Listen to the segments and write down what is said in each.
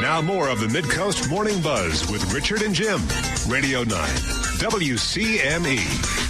Now more of the Midcoast Morning Buzz with Richard and Jim. Radio 9, WCME.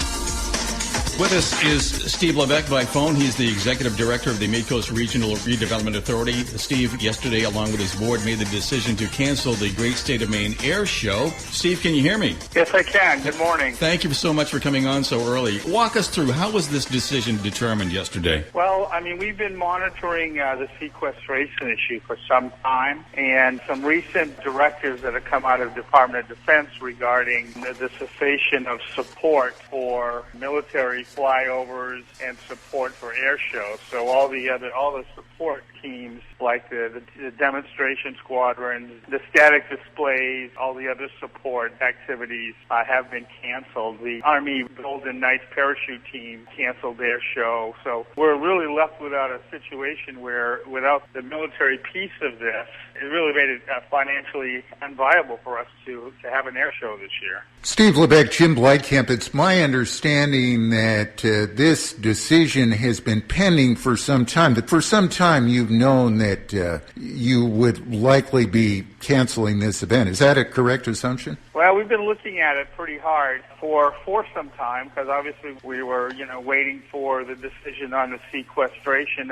With us is Steve Levesque by phone. He's the Executive Director of the Midcoast Regional Redevelopment Authority. Steve, yesterday, along with his board, made the decision to cancel the Great State of Maine Air Show. Steve, can you hear me? Yes, I can. Good morning. Thank you so much for coming on so early. Walk us through, how was this decision determined yesterday? Well, we've been monitoring the sequestration issue for some time, and some recent directives that have come out of the Department of Defense regarding the cessation of support for military flyovers and support for air shows. So all the support teams, like the demonstration squadrons, the static displays, all the other support activities have been canceled. The Army Golden Knights parachute team canceled their show. So we're really left without a situation where, without the military piece of this, it really made it financially unviable for us to have an air show this year. Steve Levesque, Jim Bleikamp, it's my understanding that this decision has been pending for some time, that for some time you've known that you would likely be canceling this event. Is that a correct assumption? Well, we've been looking at it pretty hard for some time, because obviously we were, waiting for the decision on the sequestration.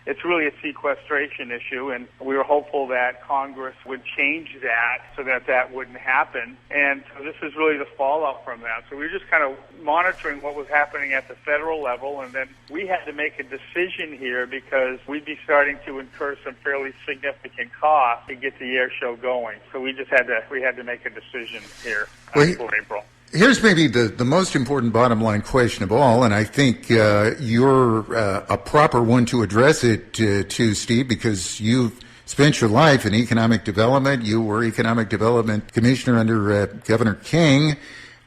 It's really a sequestration issue, and we were hopeful that Congress would change that so that wouldn't happen. And so this is really the fallout from that. So we were just kind of monitoring what was happening at the federal level, and then we had to make a decision here because we'd be starting to incur some fairly significant costs to get the air show going. So we had to make a decision here for April. Here's maybe the most important bottom line question of all, and I think you're a proper one to address it to, Steve, because you've spent your life in economic development. You were Economic Development Commissioner under Governor King.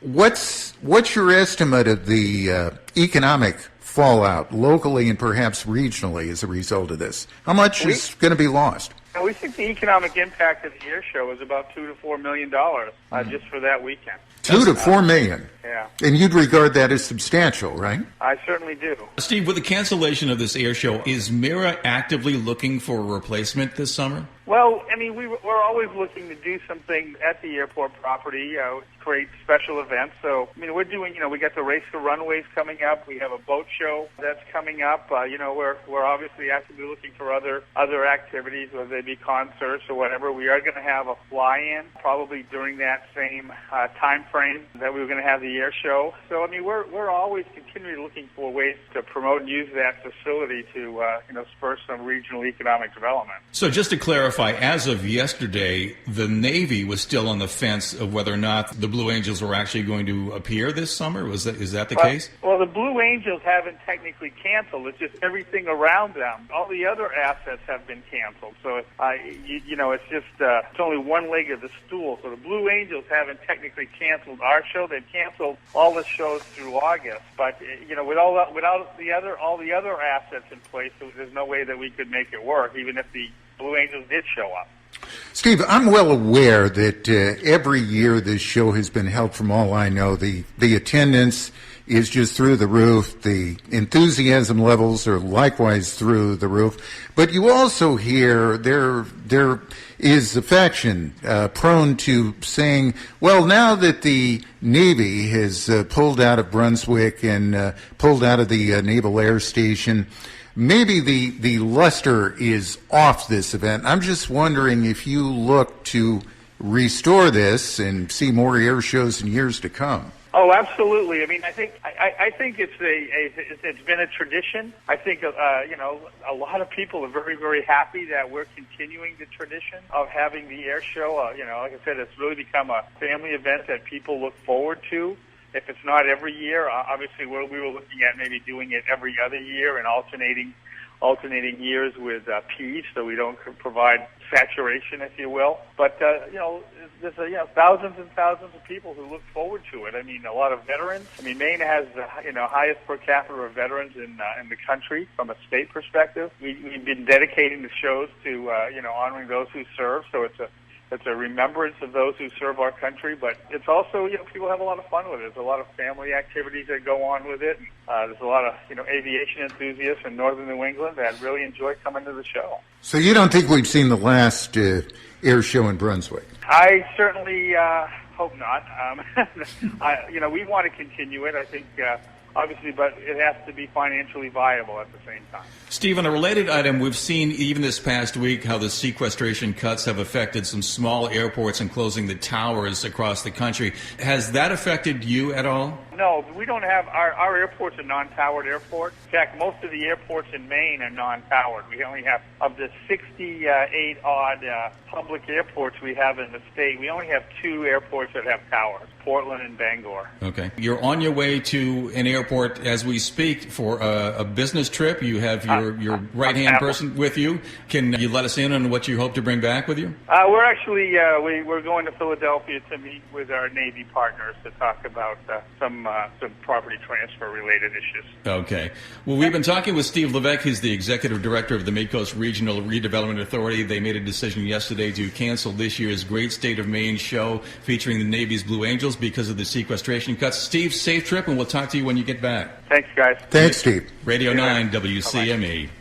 What's your estimate of the economic fallout locally and perhaps regionally as a result of this? How much is going to be lost? We think the economic impact of the air show is about $2 to $4 million just for that weekend. $2 to $4 million. Yeah. And you'd regard that as substantial, right? I certainly do. Steve, with the cancellation of this air show, is MRRA actively looking for a replacement this summer? Well, we're always looking to do something at the airport property, create special events. So, we're doing, we got the Race to Runways coming up. We have a boat show that's coming up. We're obviously actively looking for other activities, whether they be concerts or whatever. We are going to have a fly-in probably during that same time frame that we were going to have the air show. So, we're always continually looking for ways to promote and use that facility to, spur some regional economic development. So just to clarify, as of yesterday, the Navy was still on the fence of whether or not the Blue Angels were actually going to appear this summer. Is that the case? Well, the Blue Angels haven't technically canceled. It's just everything around them. All the other assets have been canceled. So, it's just it's only one leg of the stool. So the Blue Angels haven't technically canceled our show. They've canceled all the shows through August. But without all the other assets in place, there's no way that we could make it work, even if the Blue Angels did show up. Steve, I'm well aware that every year this show has been held. From all I know, the attendance is just through the roof. The enthusiasm levels are likewise through the roof. But you also hear there is a faction prone to saying, well, now that the Navy has pulled out of Brunswick and pulled out of the Naval Air Station, maybe the luster is off this event. I'm just wondering if you look to restore this and see more air shows in years to come. Oh, absolutely. I think it's been a tradition. I think a lot of people are very, very happy that we're continuing the tradition of having the air show. Like I said, it's really become a family event that people look forward to. If it's not every year, obviously we were looking at maybe doing it every other year and alternating years with peace, so we don't provide saturation, if you will. But there's thousands and thousands of people who look forward to it. A lot of veterans. Maine has the highest per capita of veterans in the country from a state perspective. We've been dedicating the shows to honoring those who serve. So it's a remembrance of those who serve our country, but it's also, people have a lot of fun with it. There's a lot of family activities that go on with it. There's a lot of, aviation enthusiasts in northern New England that really enjoy coming to the show. So you don't think we've seen the last air show in Brunswick? I certainly hope not. We want to continue it, I think, obviously, but it has to be financially viable at the same time. Steve, on a related item, we've seen even this past week how the sequestration cuts have affected some small airports and closing the towers across the country. Has that affected you at all? No, we don't have, our airports are non-towered airports. In fact, most of the airports in Maine are non-towered. We only have, of the 68-odd public airports we have in the state, we only have 2 airports that have towers, Portland and Bangor. Okay. You're on your way to an airport as we speak for a business trip. You have your right-hand person with you. Can you let us in on what you hope to bring back with you? We're actually, we're going to Philadelphia to meet with our Navy partners to talk about some property transfer related issues. Okay. Well, we've been talking with Steve Levesque. He's the executive director of the Midcoast Regional Redevelopment Authority. They made a decision yesterday to cancel this year's Great State of Maine show featuring the Navy's Blue Angels because of the sequestration cuts. Steve, safe trip, and we'll talk to you when you get back. Thanks, guys. Thanks, Steve. Radio 9, WCME. Bye-bye.